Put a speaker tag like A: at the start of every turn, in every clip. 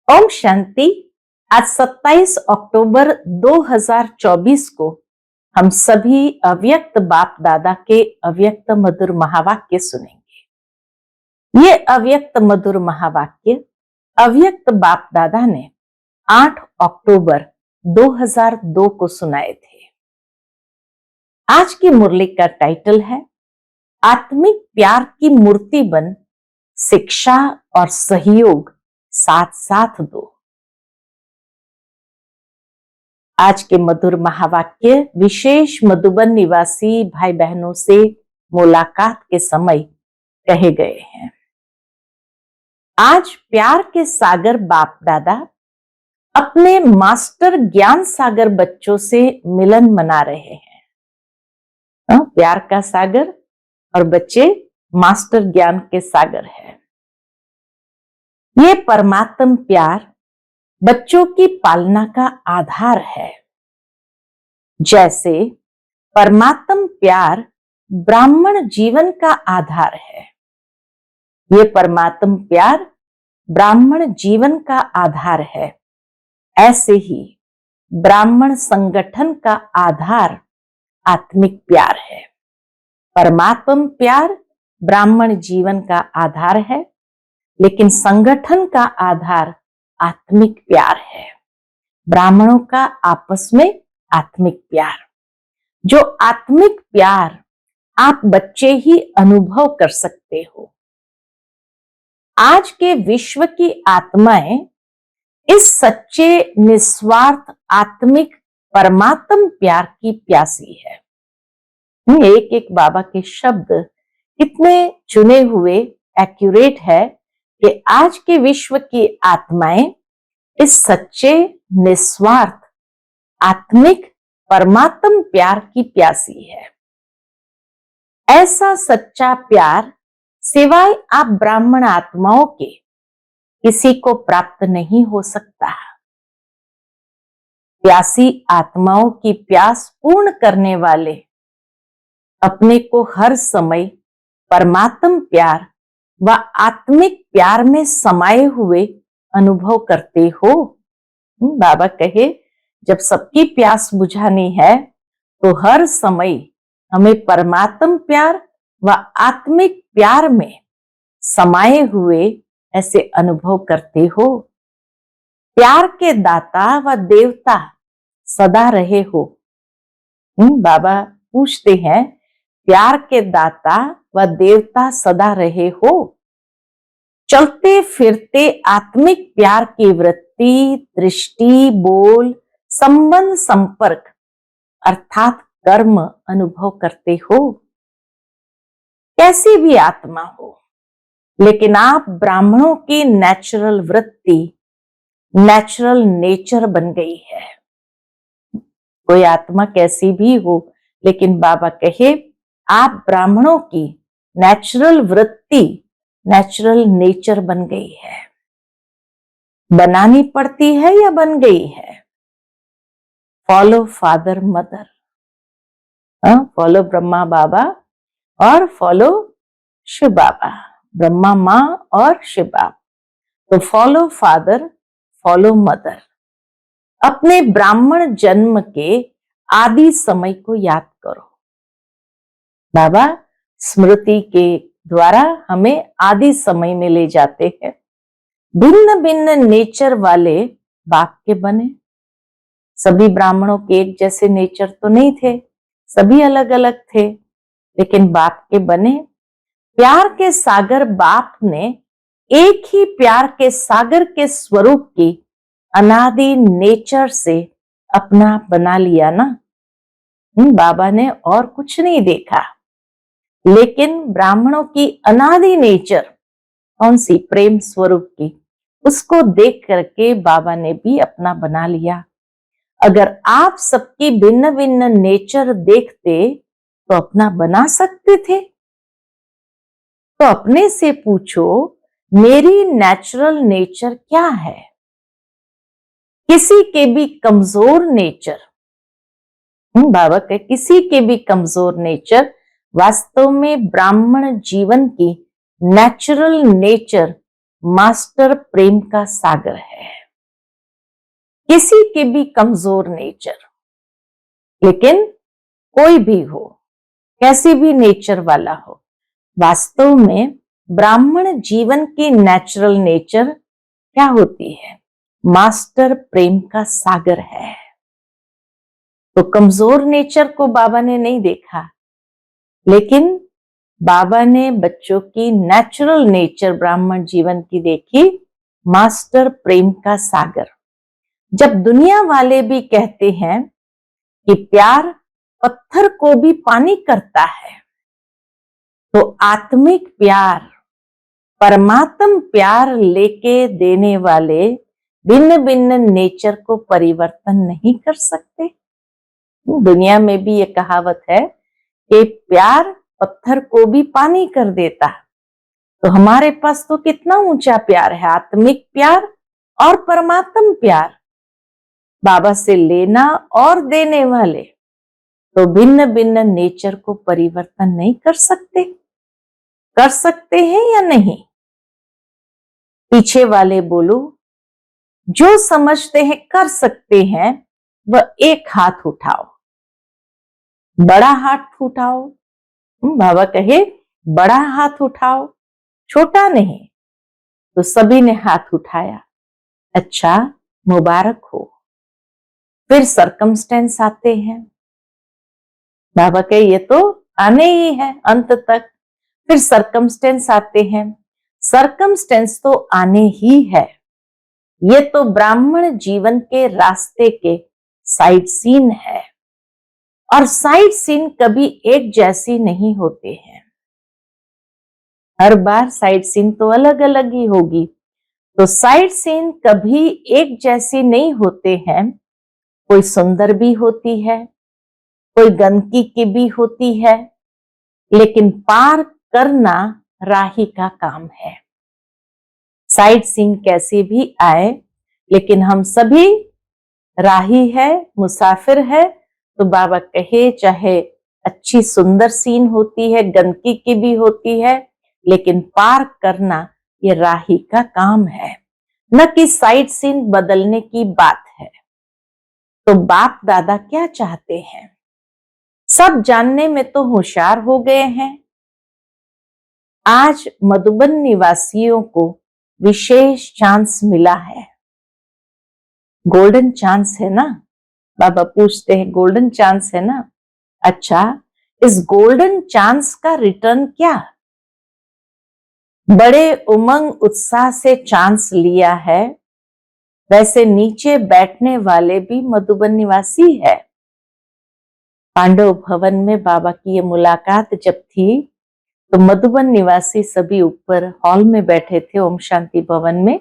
A: ओम शांति। आज 27 अक्टूबर 2024 को हम सभी अव्यक्त बाप दादा के अव्यक्त मधुर महावाक्य सुनेंगे। ये अव्यक्त मधुर महावाक्य अव्यक्त बाप दादा ने 8 अक्टूबर 2002 को सुनाए थे। आज की मुरली का टाइटल है आत्मिक प्यार की मूर्ति बन, शिक्षा और सहयोग साथ साथ दो। आज के मधुर महावाक्य विशेष मधुबन निवासी भाई बहनों से मुलाकात के समय कहे गए हैं। आज प्यार के सागर बाप दादा अपने मास्टर ज्ञान सागर बच्चों से मिलन मना रहे हैं। प्यार का सागर और बच्चे मास्टर ज्ञान के सागर है। ये परमात्म प्यार बच्चों की पालना का आधार है। जैसे परमात्म प्यार ब्राह्मण जीवन का आधार है, ये परमात्म प्यार ब्राह्मण जीवन का आधार है। ऐसे ही ब्राह्मण संगठन का आधार आत्मिक प्यार है। परमात्म प्यार ब्राह्मण जीवन का आधार है, लेकिन संगठन का आधार आत्मिक प्यार है। ब्राह्मणों का आपस में आत्मिक प्यार, जो आत्मिक प्यार आप बच्चे ही अनुभव कर सकते हो। आज के विश्व की आत्माएं इस सच्चे निस्वार्थ आत्मिक परमात्म प्यार की प्यासी है। एक एक बाबा के शब्द कितने चुने हुए एक्यूरेट है कि आज के विश्व की आत्माएं इस सच्चे निस्वार्थ आत्मिक परमात्म प्यार की प्यासी है। ऐसा सच्चा प्यार सिवाय आप ब्राह्मण आत्माओं के किसी को प्राप्त नहीं हो सकता। प्यासी आत्माओं की प्यास पूर्ण करने वाले अपने को हर समय परमात्म प्यार व आत्मिक प्यार में समाये हुए अनुभव करते हो। बाबा कहे, जब सबकी प्यास बुझानी है तो हर समय हमें परमात्म प्यार व आत्मिक प्यार में समाये हुए ऐसे अनुभव करते हो। प्यार के दाता व देवता सदा रहे हो। बाबा पूछते हैं, प्यार के दाता व देवता सदा रहे हो। चलते फिरते आत्मिक प्यार की वृत्ति, दृष्टि, बोल, संबंध, संपर्क अर्थात कर्म अनुभव करते हो। कैसी भी आत्मा हो, लेकिन आप ब्राह्मणों की नेचुरल वृत्ति, नेचुरल नेचर बन गई है। कोई आत्मा कैसी भी हो, लेकिन बाबा कहे आप ब्राह्मणों की नेचुरल वृत्ति, नेचुरल नेचर बन गई है। बनानी पड़ती है या बन गई है? Follow father mother, follow Brahma Baba और फॉलो शिव बाबा, ब्रह्मा माँ और शिव बाबा। तो फॉलो फादर, फॉलो मदर। अपने ब्राह्मण जन्म के आदि समय को याद करो। बाबा स्मृति के द्वारा हमें आदि समय में ले जाते हैं। भिन्न भिन्न नेचर वाले बाप के बने। सभी ब्राह्मणों के एक जैसे नेचर तो नहीं थे, सभी अलग अलग थे, लेकिन बाप के बने। प्यार के सागर बाप ने एक ही प्यार के सागर के स्वरूप की अनादि नेचर से अपना बना लिया ना। बाबा ने और कुछ नहीं देखा, लेकिन ब्राह्मणों की अनादि नेचर कौन सी? प्रेम स्वरूप की, उसको देख करके बाबा ने भी अपना बना लिया। अगर आप सबकी भिन्न भिन्न नेचर देखते तो अपना बना सकते थे। तो अपने से पूछो, मेरी नेचुरल नेचर क्या है? किसी के भी कमजोर नेचर, बाबा के किसी के भी कमजोर नेचर वास्तव में ब्राह्मण जीवन की नेचुरल नेचर मास्टर प्रेम का सागर है। किसी के भी कमजोर नेचर, लेकिन कोई भी हो, कैसी भी नेचर वाला हो, वास्तव में ब्राह्मण जीवन की नेचुरल नेचर क्या होती है? मास्टर प्रेम का सागर है। तो कमजोर नेचर को बाबा ने नहीं देखा, लेकिन बाबा ने बच्चों की नेचुरल नेचर ब्राह्मण जीवन की देखी, मास्टर प्रेम का सागर। जब दुनिया वाले भी कहते हैं कि प्यार पत्थर को भी पानी करता है, तो आत्मिक प्यार, परमात्म प्यार लेके देने वाले भिन्न भिन्न नेचर को परिवर्तन नहीं कर सकते। दुनिया में भी ये कहावत है कि प्यार पत्थर को भी पानी कर देता। तो हमारे पास तो कितना ऊंचा प्यार है, आत्मिक प्यार और परमात्म प्यार, बाबा से लेना और देने वाले। तो भिन्न भिन्न नेचर को परिवर्तन नहीं कर सकते। कर सकते हैं या नहीं? पीछे वाले बोलो, जो समझते हैं कर सकते हैं वह एक हाथ उठाओ, बड़ा हाथ उठाओ। बाबा कहे बड़ा हाथ उठाओ, छोटा नहीं। तो सभी ने हाथ उठाया, अच्छा मुबारक हो। फिर सरकमस्टेंस आते हैं, बाबा कहे ये तो आने ही है अंत तक। फिर सरकमस्टेंस आते हैं, सरकमस्टेंस तो आने ही है। ये तो ब्राह्मण जीवन के रास्ते के साइड सीन है, और साइड सीन कभी एक जैसी नहीं होते हैं। हर बार साइड सीन तो अलग अलग ही होगी। तो साइड सीन कभी एक जैसी नहीं होते हैं। कोई सुंदर भी होती है, कोई गंदगी की भी होती है, लेकिन पार करना राही का काम है। साइड सीन कैसे भी आए, लेकिन हम सभी राही है, मुसाफिर है। तो बाबा कहे चाहे अच्छी सुंदर सीन होती है, गंदगी की भी होती है, लेकिन पार करना ये राही का काम है, न कि साइड सीन बदलने की बात है। तो बाप दादा क्या चाहते हैं? सब जानने में तो होशियार हो गए हैं। आज मधुबन निवासियों को विशेष चांस मिला है। गोल्डन चांस है ना? बाबा पूछते हैं गोल्डन चांस है ना? अच्छा, इस गोल्डन चांस का रिटर्न क्या? बड़े उमंग उत्साह से चांस लिया है। वैसे नीचे बैठने वाले भी मधुबन निवासी है। पांडव भवन में बाबा की ये मुलाकात जब थी, तो मधुबन निवासी सभी ऊपर हॉल में बैठे थे ओम शांति भवन में,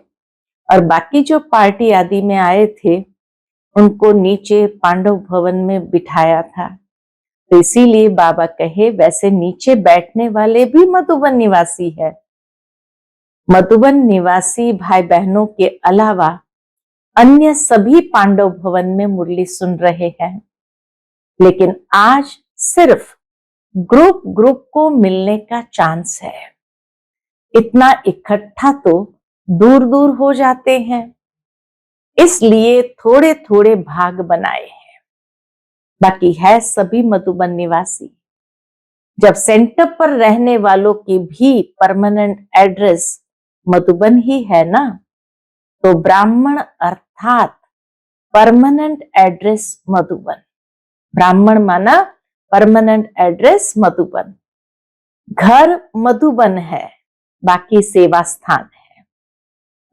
A: और बाकी जो पार्टी आदि में आए थे उनको नीचे पांडव भवन में बिठाया था। तो इसीलिए बाबा कहे वैसे नीचे बैठने वाले भी मधुबन निवासी है। मधुबन निवासी भाई बहनों के अलावा अन्य सभी पांडव भवन में मुरली सुन रहे हैं, लेकिन आज सिर्फ ग्रुप ग्रुप को मिलने का चांस है। इतना इकट्ठा तो दूर दूर हो जाते हैं, इसलिए थोड़े थोड़े भाग बनाए हैं। बाकी है सभी मधुबन निवासी। जब सेंटर पर रहने वालों की भी परमानेंट एड्रेस मधुबन ही है ना, तो ब्राह्मण अर्थात परमानेंट एड्रेस मधुबन। ब्राह्मण माना परमानेंट एड्रेस मधुबन। घर मधुबन है, बाकी सेवा स्थान है।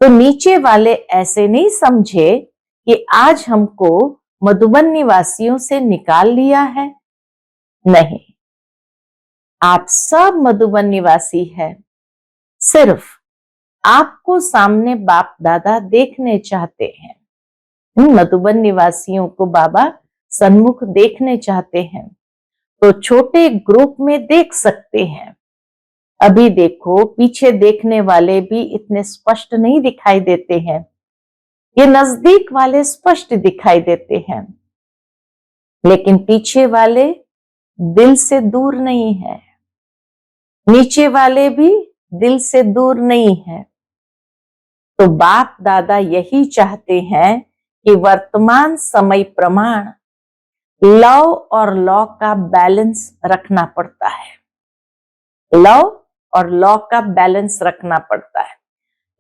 A: तो नीचे वाले ऐसे नहीं समझे कि आज हमको मधुबन निवासियों से निकाल लिया है। नहीं, आप सब मधुबन निवासी है। सिर्फ आपको सामने बाप दादा देखने चाहते हैं। मधुबन निवासियों को बाबा सन्मुख देखने चाहते हैं, तो छोटे ग्रुप में देख सकते हैं। अभी देखो पीछे देखने वाले भी इतने स्पष्ट नहीं दिखाई देते हैं, ये नजदीक वाले स्पष्ट दिखाई देते हैं, लेकिन पीछे वाले दिल से दूर नहीं है, नीचे वाले भी दिल से दूर नहीं है। तो बाप दादा यही चाहते हैं कि वर्तमान समय प्रमाण लव और लॉ का बैलेंस रखना पड़ता है। लव और लॉ का बैलेंस रखना पड़ता है,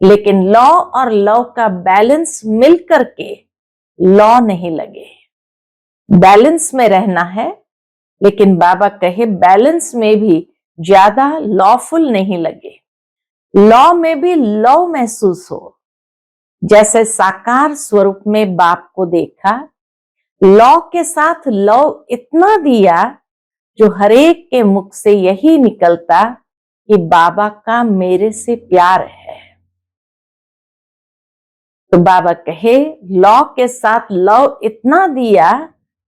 A: लेकिन लॉ और लव का बैलेंस मिलकर के लॉ नहीं लगे। बैलेंस में रहना है, लेकिन बाबा कहे बैलेंस में भी ज्यादा लॉफुल नहीं लगे। लॉ में भी लव महसूस हो। जैसे साकार स्वरूप में बाप को देखा, लॉ के साथ लव इतना दिया जो हरेक के मुख से यही निकलता कि बाबा का मेरे से प्यार है। तो बाबा कहे लॉ के साथ लव इतना दिया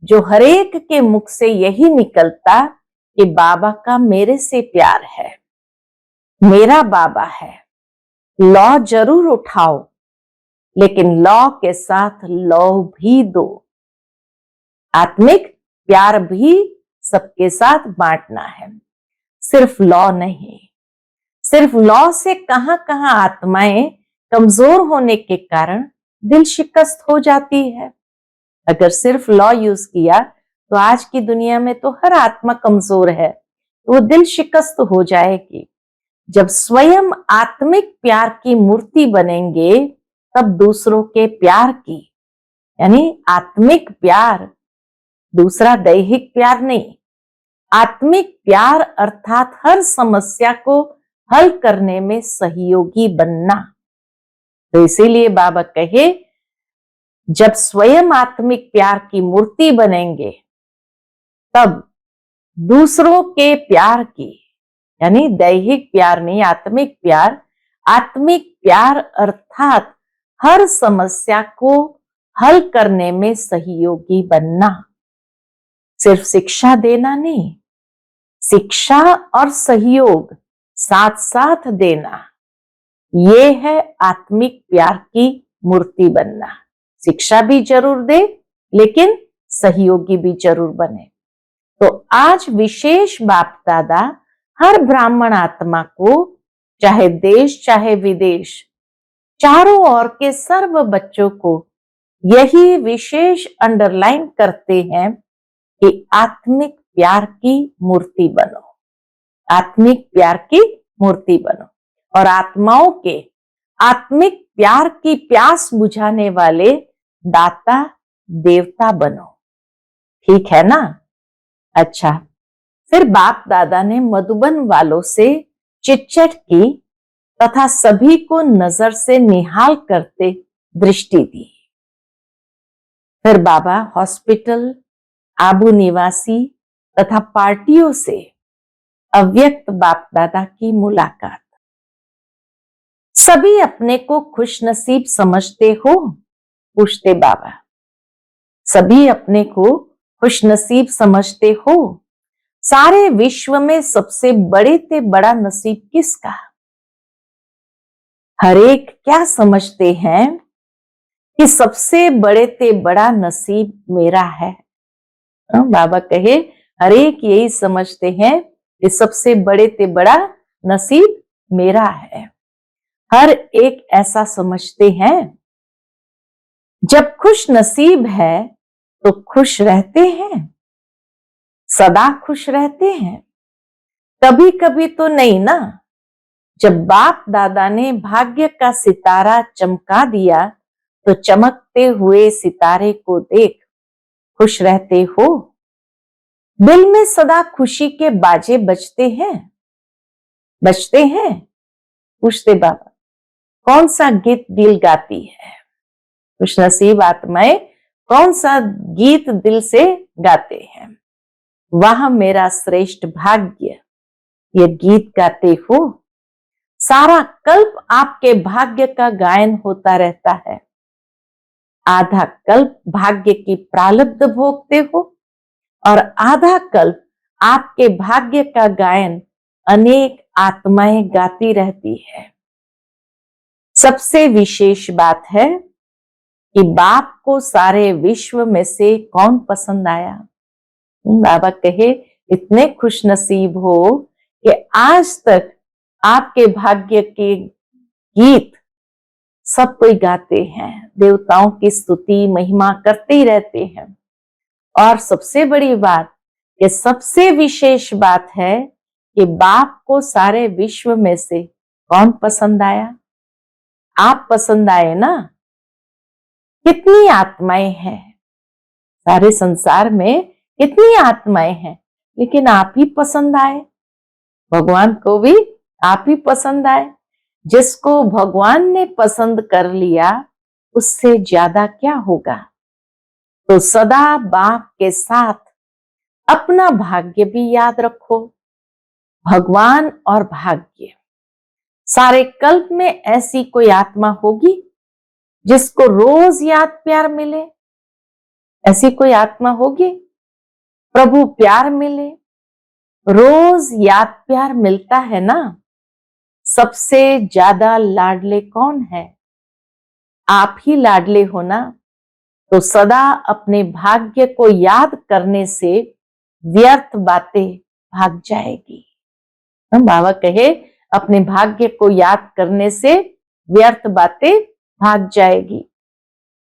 A: जो हरेक के मुख से यही निकलता कि बाबा का मेरे से प्यार है, मेरा बाबा है। लॉ जरूर उठाओ, लेकिन लॉ के साथ लव भी दो। आत्मिक प्यार भी सबके साथ बांटना है, सिर्फ लॉ नहीं। सिर्फ लॉ से कहां कहां आत्माएं कमजोर होने के कारण दिल शिकस्त हो जाती है। अगर सिर्फ लॉ यूज किया तो आज की दुनिया में तो हर आत्मा कमजोर है, तो वो दिल शिकस्त हो जाएगी। जब स्वयं आत्मिक प्यार की मूर्ति बनेंगे, तब दूसरों के प्यार की, यानी आत्मिक प्यार, दूसरा दैहिक प्यार नहीं, आत्मिक प्यार अर्थात हर समस्या को हल करने में सहयोगी बनना। तो इसीलिए बाबा कहे जब स्वयं आत्मिक प्यार की मूर्ति बनेंगे, तब दूसरों के प्यार की, यानी दैहिक प्यार नहीं, आत्मिक प्यार, आत्मिक प्यार अर्थात हर समस्या को हल करने में सहयोगी बनना। सिर्फ शिक्षा देना नहीं, शिक्षा और सहयोग साथ साथ देना, ये है आत्मिक प्यार की मूर्ति बनना। शिक्षा भी जरूर दे, लेकिन सहयोगी भी जरूर बने। तो आज विशेष बाप दादा हर ब्राह्मण आत्मा को, चाहे देश चाहे विदेश, चारों ओर के सर्व बच्चों को यही विशेष अंडरलाइन करते हैं कि आत्मिक प्यार की मूर्ति बनो, आत्मिक प्यार की मूर्ति बनो, और आत्माओं के आत्मिक प्यार की प्यास बुझाने वाले दाता देवता बनो। ठीक है ना? अच्छा, फिर बाप दादा ने मधुबन वालों से चिटचट की तथा सभी को नजर से निहाल करते दृष्टि दी। फिर बाबा हॉस्पिटल, आबू निवासी तथा पार्टियों से अव्यक्त बाप दादा की मुलाकात। सभी अपने को खुशनसीब समझते हो? पूछते बाबा। सभी अपने को खुशनसीब समझते हो? सारे विश्व में सबसे बड़े ते बड़ा नसीब किसका? हर एक क्या समझते हैं कि सबसे बड़े ते बड़ा नसीब मेरा है। बाबा कहे हर एक यही समझते हैं कि सबसे बड़े ते बड़ा नसीब मेरा है। हर एक ऐसा समझते हैं। जब खुश नसीब है तो खुश रहते हैं, सदा खुश रहते हैं। कभी कभी तो नहीं ना। जब बाप दादा ने भाग्य का सितारा चमका दिया, तो चमकते हुए सितारे को देख खुश रहते हो? दिल में सदा खुशी के बाजे बजते हैं? बजते हैं? पूछते बाबा। कौन सा गीत दिल गाती है? खुशनसीब आत्माएं कौन सा गीत दिल से गाते हैं? वह मेरा श्रेष्ठ भाग्य, ये गीत गाते हो। सारा कल्प आपके भाग्य का गायन होता रहता है। आधा कल्प भाग्य की प्रारब्ध भोगते हो, और आधा कल्प आपके भाग्य का गायन अनेक आत्माएं गाती रहती है। सबसे विशेष बात है कि बाप को सारे विश्व में से कौन पसंद आया? बाबा कहे इतने खुशनसीब हो कि आज तक आपके भाग्य के गीत सब कोई गाते हैं, देवताओं की स्तुति महिमा करते ही रहते हैं। और सबसे बड़ी बात, ये सबसे विशेष बात है कि बाप को सारे विश्व में से कौन पसंद आया? आप पसंद आए ना। कितनी आत्माएं हैं सारे संसार में, कितनी आत्माएं हैं, लेकिन आप ही पसंद आए। भगवान को भी आप ही पसंद आए। जिसको भगवान ने पसंद कर लिया, उससे ज्यादा क्या होगा। तो सदा बाप के साथ अपना भाग्य भी याद रखो। भगवान और भाग्य, सारे कल्प में ऐसी कोई आत्मा होगी जिसको रोज याद प्यार मिले? ऐसी कोई आत्मा होगी? प्रभु प्यार मिले, रोज याद प्यार मिलता है ना। सबसे ज्यादा लाडले कौन है? आप ही लाडले हो ना। तो सदा अपने भाग्य को याद करने से व्यर्थ बातें भाग जाएगी। बाबा कहे अपने भाग्य को याद करने से व्यर्थ बातें भाग जाएगी।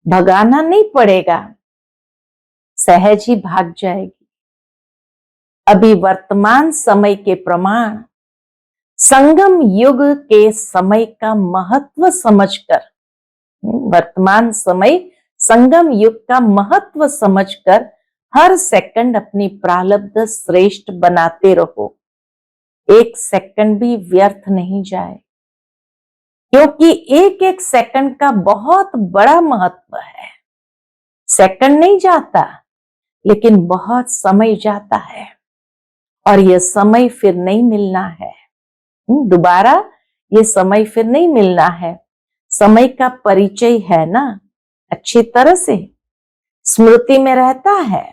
A: भगाना नहीं पड़ेगा, सहज ही भाग जाएगी। अभी वर्तमान समय के प्रमाण संगम युग के समय का महत्व समझकर, वर्तमान समय संगम युग का महत्व समझकर हर सेकंड अपनी प्रारब्ध श्रेष्ठ बनाते रहो। एक सेकंड भी व्यर्थ नहीं जाए, क्योंकि एक एक सेकंड का बहुत बड़ा महत्व है। सेकंड नहीं जाता, लेकिन बहुत समय जाता है, और यह समय फिर नहीं मिलना है। दोबारा ये समय फिर नहीं मिलना है। समय का परिचय है ना, अच्छी तरह से स्मृति में रहता है।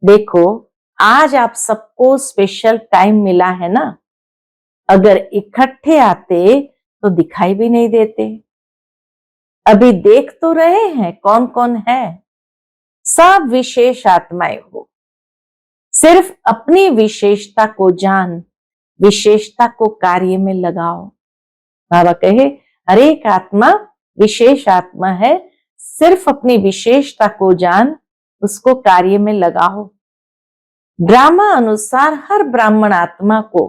A: देखो, आज आप सबको स्पेशल टाइम मिला है ना। अगर इकट्ठे आते तो दिखाई भी नहीं देते। अभी देख तो रहे हैं कौन कौन है। सब विशेष आत्माएं हो। सिर्फ अपनी विशेषता को जान, विशेषता को कार्य में लगाओ। बाबा कहे हर एक आत्मा विशेष आत्मा है, सिर्फ अपनी विशेषता को जान, उसको कार्य में लगाओ। ड्रामा अनुसार हर ब्राह्मण आत्मा को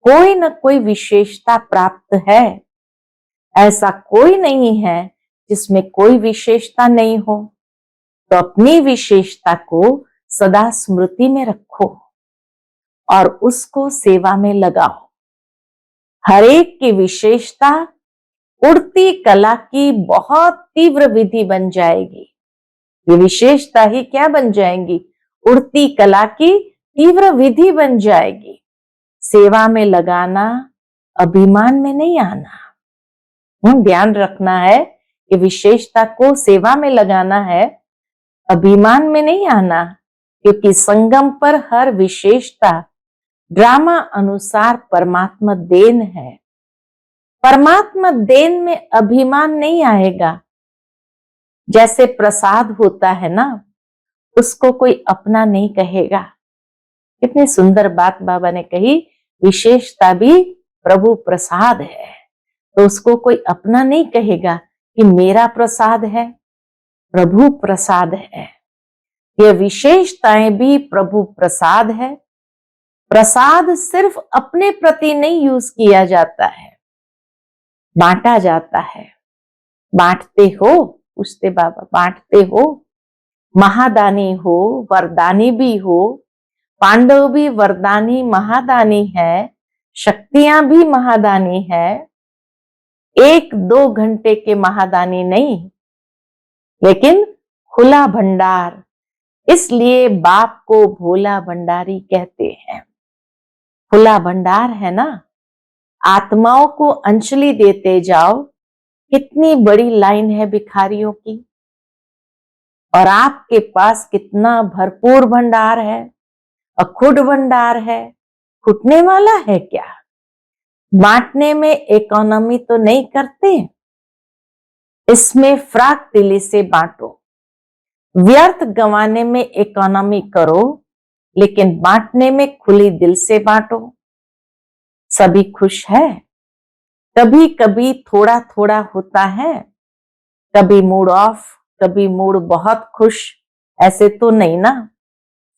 A: कोई न कोई विशेषता प्राप्त है। ऐसा कोई नहीं है जिसमें कोई विशेषता नहीं हो। तो अपनी विशेषता को सदा स्मृति में रखो और उसको सेवा में लगाओ। हर एक की विशेषता उड़ती कला की बहुत तीव्र विधि बन जाएगी। ये विशेषता ही क्या बन जाएंगी? उड़ती कला की तीव्र विधि बन जाएगी। सेवा में लगाना, अभिमान में नहीं आना। ध्यान रखना है कि विशेषता को सेवा में लगाना है, अभिमान में नहीं आना, क्योंकि संगम पर हर विशेषता ड्रामा अनुसार परमात्मा देन है। परमात्मा देन में अभिमान नहीं आएगा। जैसे प्रसाद होता है ना, उसको कोई अपना नहीं कहेगा। कितनी सुंदर बात बाबा ने कही, विशेषता भी प्रभु प्रसाद है, तो उसको कोई अपना नहीं कहेगा कि मेरा प्रसाद है, प्रभु प्रसाद है। ये विशेषताएं भी प्रभु प्रसाद है। प्रसाद सिर्फ अपने प्रति नहीं यूज किया जाता है, बांटा जाता है। बांटते हो? पूछते बाबा, बांटते हो? महादानी हो, वरदानी भी हो। पांडव भी वरदानी महादानी है, शक्तियां भी महादानी है। 1-2 घंटे के महादानी नहीं, लेकिन खुला भंडार। इसलिए बाप को भोला भंडारी कहते हैं। खुला भंडार है ना। आत्माओं को अंजलि देते जाओ। कितनी बड़ी लाइन है भिखारियों की, और आपके पास कितना भरपूर भंडार है, अखुड भंडार है। फूटने वाला है क्या? बांटने में इकोनॉमी तो नहीं करते, इसमें फ्राक दिली से बांटो। व्यर्थ गंवाने में इकोनॉमी करो, लेकिन बांटने में खुली दिल से बांटो। सभी खुश है। कभी कभी थोड़ा थोड़ा होता है, कभी मूड ऑफ, कभी मूड बहुत खुश, ऐसे तो नहीं ना।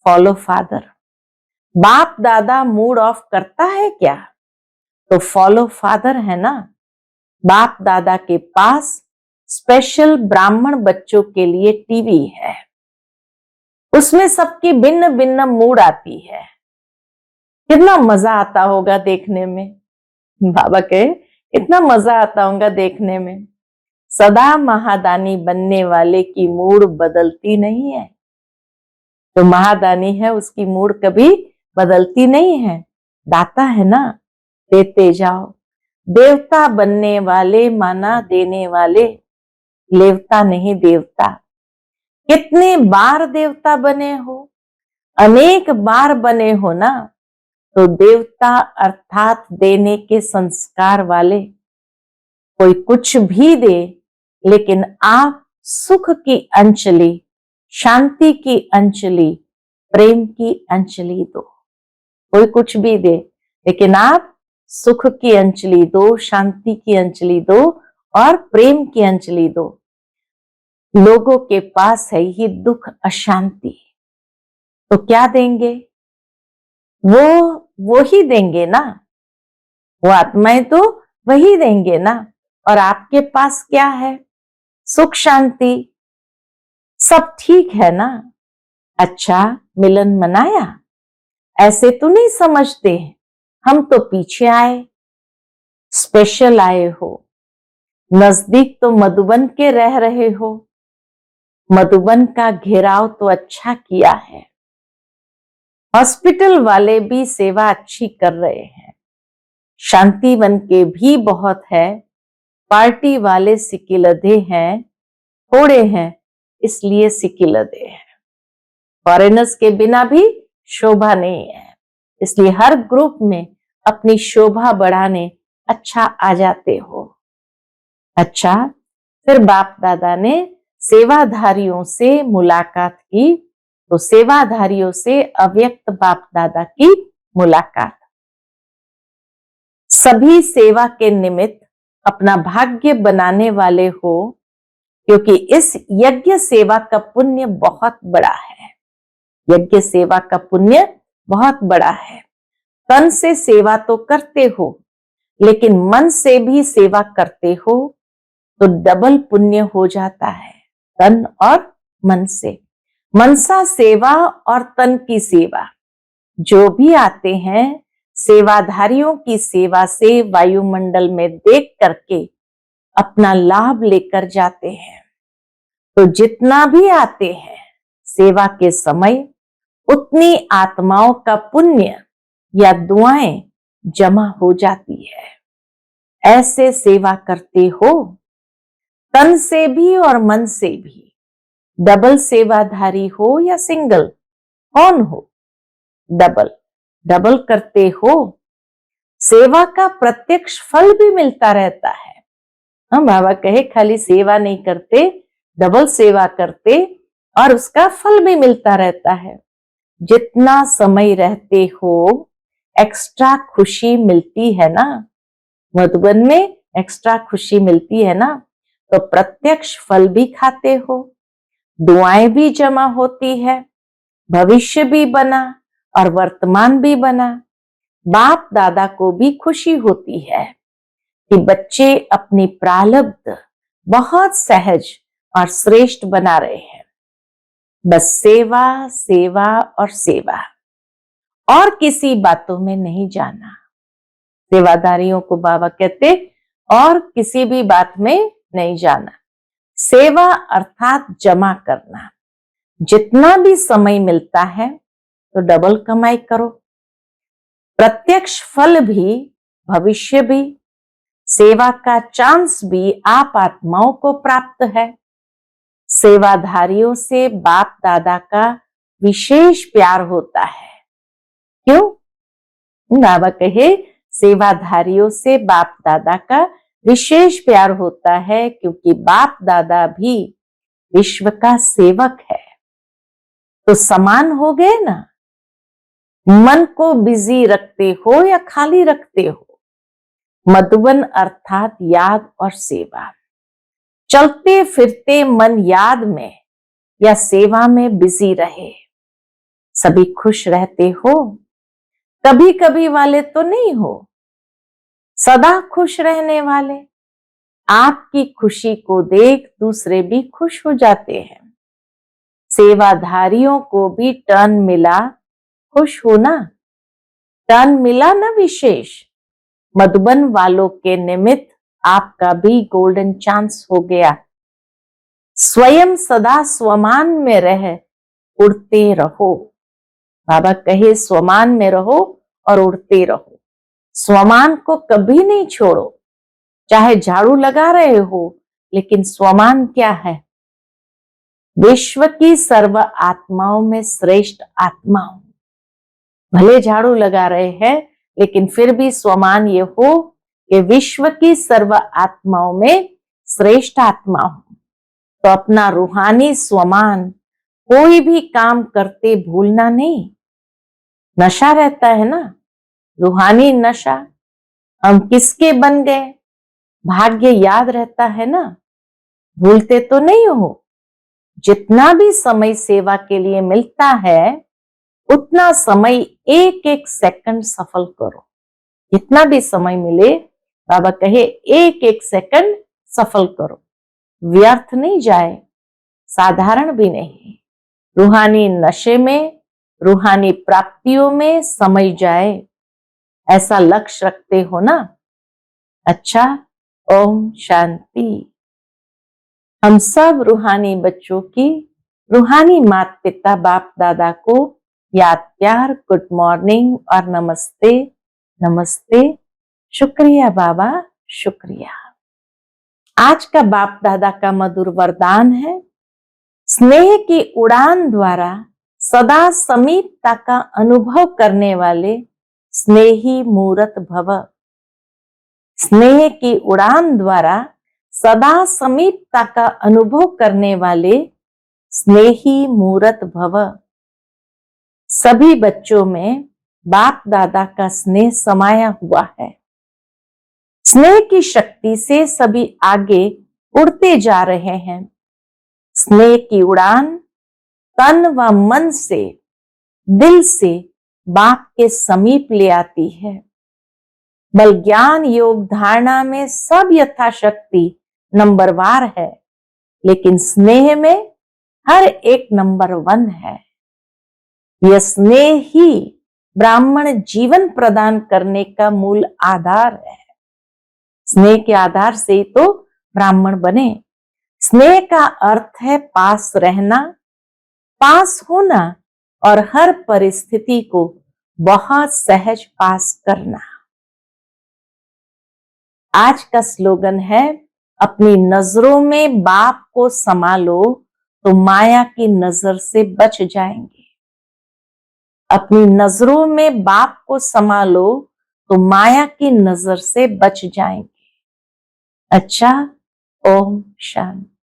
A: Follow father. बाप दादा मूड ऑफ करता है क्या? तो फॉलो फादर है ना। बाप दादा के पास स्पेशल ब्राह्मण बच्चों के लिए टीवी है, उसमें सबकी भिन्न भिन्न मूड आती है। कितना मजा आता होगा देखने में। बाबा कहे इतना मजा आता होगा देखने में। सदा महादानी बनने वाले की मूड बदलती नहीं है। तो महादानी है, उसकी मूड कभी बदलती नहीं है। दाता है ना, देते जाओ। देवता बनने वाले माना देने वाले, लेवता नहीं देवता। कितने बार देवता बने हो, अनेक बार बने हो ना, तो देवता अर्थात देने के संस्कार वाले। कोई कुछ भी दे, लेकिन आप सुख की अंजलि, शांति की अंजलि, प्रेम की अंजलि दो। कोई कुछ भी दे, लेकिन आप सुख की अंजलि दो, शांति की अंजलि दो और प्रेम की अंजलि दो। लोगों के पास है ही दुख, अशांति, तो क्या देंगे? वो ही देंगे ना, वो आत्माएं तो वही देंगे ना। और आपके पास क्या है? सुख शांति, सब ठीक है ना। अच्छा, मिलन मनाया, ऐसे तो नहीं समझते हम तो पीछे आए, स्पेशल आए हो। नजदीक तो मधुबन के रह रहे हो, मधुबन का घेराव तो अच्छा किया है। हॉस्पिटल वाले भी सेवा अच्छी कर रहे हैं, शांतिवन के भी बहुत है। पार्टी वाले सिकिलधे हैं, थोड़े हैं इसलिए सिकिलधे हैं। फॉरेनर्स के बिना भी शोभा नहीं है, इसलिए हर ग्रुप में अपनी शोभा बढ़ाने अच्छा आ जाते हो। अच्छा, फिर बाप दादा ने सेवाधारियों से मुलाकात की, तो सेवाधारियों से अव्यक्त बाप दादा की मुलाकात। सभी सेवा के निमित्त अपना भाग्य बनाने वाले हो, क्योंकि इस यज्ञ सेवा का पुण्य बहुत बड़ा है। यज्ञ सेवा का पुण्य बहुत बड़ा है। तन से सेवा तो करते हो, लेकिन मन से भी सेवा करते हो तो डबल पुण्य हो जाता है, तन और मन से। मनसा सेवा और तन की सेवा, जो भी आते हैं सेवाधारियों की सेवा से वायुमंडल में देख करके अपना लाभ लेकर जाते हैं। तो जितना भी आते हैं सेवा के समय, उतनी आत्माओं का पुण्य या दुआएं जमा हो जाती है। ऐसे सेवा करते हो, तन से भी और मन से भी। डबल सेवाधारी हो या सिंगल, कौन हो? डबल डबल करते हो। सेवा का प्रत्यक्ष फल भी मिलता रहता है। हम बाबा कहे खाली सेवा नहीं करते, डबल सेवा करते और उसका फल भी मिलता रहता है। जितना समय रहते हो एक्स्ट्रा खुशी मिलती है ना, मधुबन में एक्स्ट्रा खुशी मिलती है ना, तो प्रत्यक्ष फल भी खाते हो, दुआएं भी जमा होती है, भविष्य भी बना और वर्तमान भी बना। बाप दादा को भी खुशी होती है कि बच्चे अपनी प्रारब्ध बहुत सहज और श्रेष्ठ बना रहे हैं। बस सेवा सेवा और सेवा, और किसी बातों में नहीं जाना। सेवादारियों को बाबा कहते और किसी भी बात में नहीं जाना। सेवा अर्थात जमा करना। जितना भी समय मिलता है तो डबल कमाई करो। प्रत्यक्ष फल भी, भविष्य भी, सेवा का चांस भी आप आत्माओं को प्राप्त है। सेवाधारियों से बाप दादा का विशेष प्यार होता है। क्यों? बाबा कहे सेवाधारियों से बाप दादा का विशेष प्यार होता है, क्योंकि बाप दादा भी विश्व का सेवक है। तो समान हो गए ना। मन को बिजी रखते हो या खाली रखते हो, मधुबन अर्थात याद और सेवा। चलते फिरते मन याद में या सेवा में बिजी रहे। सभी खुश रहते हो, कभी कभी वाले तो नहीं हो, सदा खुश रहने वाले। आपकी खुशी को देख दूसरे भी खुश हो जाते हैं। सेवाधारियों को भी टर्न मिला, खुश हो ना। टर्न मिला ना विशेष। मधुबन वालों के निमित्त आपका भी गोल्डन चांस हो गया। स्वयं सदा स्वमान में रह उड़ते रहो। बाबा कहे स्वमान में रहो और उड़ते रहो। स्वमान को कभी नहीं छोड़ो। चाहे झाड़ू लगा रहे हो, लेकिन स्वमान क्या है? विश्व की सर्व आत्माओं में श्रेष्ठ आत्मा हूं। भले झाड़ू लगा रहे हैं, लेकिन फिर भी स्वमान ये हो कि विश्व की सर्व आत्माओं में श्रेष्ठ आत्मा हूं। तो अपना रूहानी स्वमान कोई भी काम करते भूलना नहीं। नशा रहता है ना, रूहानी नशा। हम किसके बन गए, भाग्य याद रहता है ना, भूलते तो नहीं हो। जितना भी समय सेवा के लिए मिलता है, उतना समय एक एक सेकंड सफल करो। जितना भी समय मिले, बाबा कहे एक एक सेकंड सफल करो, व्यर्थ नहीं जाए, साधारण भी नहीं। रूहानी नशे में, रूहानी प्राप्तियों में समय जाए, ऐसा लक्ष्य रखते हो ना। अच्छा, ओम शांति। हम सब रूहानी बच्चों की रूहानी माता पिता बाप दादा को याद प्यार गुड मॉर्निंग और नमस्ते। नमस्ते, शुक्रिया बाबा, शुक्रिया। आज का बाप दादा का मधुर वरदान है, स्नेह की उड़ान द्वारा सदा समीपता का अनुभव करने वाले स्नेही मूरत भव। स्नेह की उड़ान द्वारा सदा समीपता का अनुभव करने वाले स्नेही मूरत भव। सभी बच्चों में बाप दादा का स्नेह समाया हुआ है। स्नेह की शक्ति से सभी आगे उड़ते जा रहे हैं। स्नेह की उड़ान तन व मन से, दिल से बाप के समीप ले आती है। बल ज्ञान योग धारणा में सब यथाशक्ति नंबरवार है, लेकिन स्नेह में हर एक नंबर 1 है। यह स्नेह ही ब्राह्मण जीवन प्रदान करने का मूल आधार है। स्नेह के आधार से तो ब्राह्मण बने। स्नेह का अर्थ है पास रहना, पास होना और हर परिस्थिति को बहुत सहज पास करना। आज का स्लोगन है, अपनी नजरों में बाप को समा लो तो माया की नजर से बच जाएंगे। अपनी नजरों में बाप को समा लो तो माया की नजर से बच जाएंगे। अच्छा, ओम शांति।